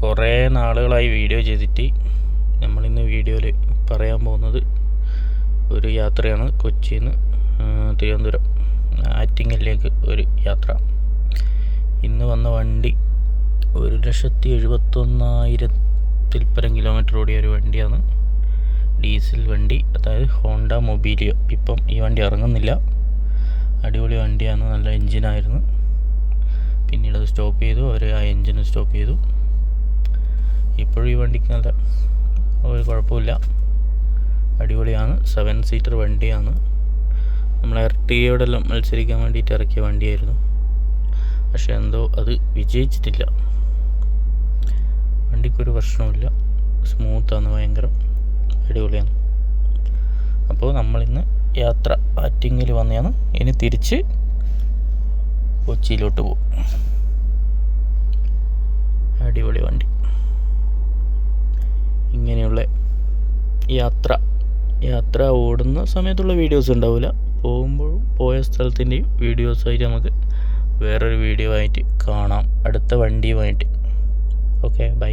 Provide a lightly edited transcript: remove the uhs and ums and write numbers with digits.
കുറേ നാളുകളായി വീഡിയോ ചെയ്തിട്ട് നമ്മളിന്ന് വീഡിയോയിൽ പറയാൻ പോകുന്നത് ഒരു യാത്രയാണ്. കൊച്ചിയിൽ നിന്ന് തിരുവനന്തപുരം ആറ്റിങ്ങലിലേക്ക് ഒരു യാത്ര. ഇന്ന് വന്ന വണ്ടി 1,71,000 പരം കിലോമീറ്റർ ഓടിയ ഒരു വണ്ടിയാണ്. ഡീസൽ വണ്ടി, അതായത് ഹോണ്ട മൊബീലിയോ. ഇപ്പം ഈ വണ്ടി ഇറങ്ങുന്നില്ല. അടിപൊളി വണ്ടിയാണ്, നല്ല എൻജിനായിരുന്നു. പിന്നീട് അത് സ്റ്റോപ്പ് ചെയ്തു, അവർ ആ എൻജിന് സ്റ്റോപ്പ് ചെയ്തു. ഇപ്പോഴും ഈ വണ്ടിക്ക് നല്ല ഒരു കുഴപ്പമില്ല, അടിപൊളിയാണ്. 7 സീറ്റർ വണ്ടിയാണ്. നമ്മൾ എർട്ടിഗയോടെല്ലാം മത്സരിക്കാൻ വേണ്ടിയിട്ട് ഇറക്കിയ വണ്ടിയായിരുന്നു. പക്ഷെ എന്തോ അത് വിജയിച്ചിട്ടില്ല. വണ്ടിക്കൊരു പ്രശ്നവുമില്ല, സ്മൂത്താണ്, ഭയങ്കര അടിപൊളിയാണ്. അപ്പോൾ നമ്മളിന്ന് യാത്ര ആറ്റിങ്ങൽ വന്നതാണ്. ഇനി തിരിച്ച് കൊച്ചിയിലോട്ട് പോകും. അടിപൊളി വണ്ടി. ഇങ്ങനെയുള്ള യാത്ര ഓടുന്ന സമയത്തുള്ള വീഡിയോസ് ഉണ്ടാവില്ല, പോകുമ്പോഴും പോയ സ്ഥലത്തിൻ്റെയും വീഡിയോസായിട്ട് നമുക്ക് വേറൊരു വീഡിയോ ആയിട്ട് കാണാം, അടുത്ത വണ്ടിയുമായിട്ട്. Okay, by.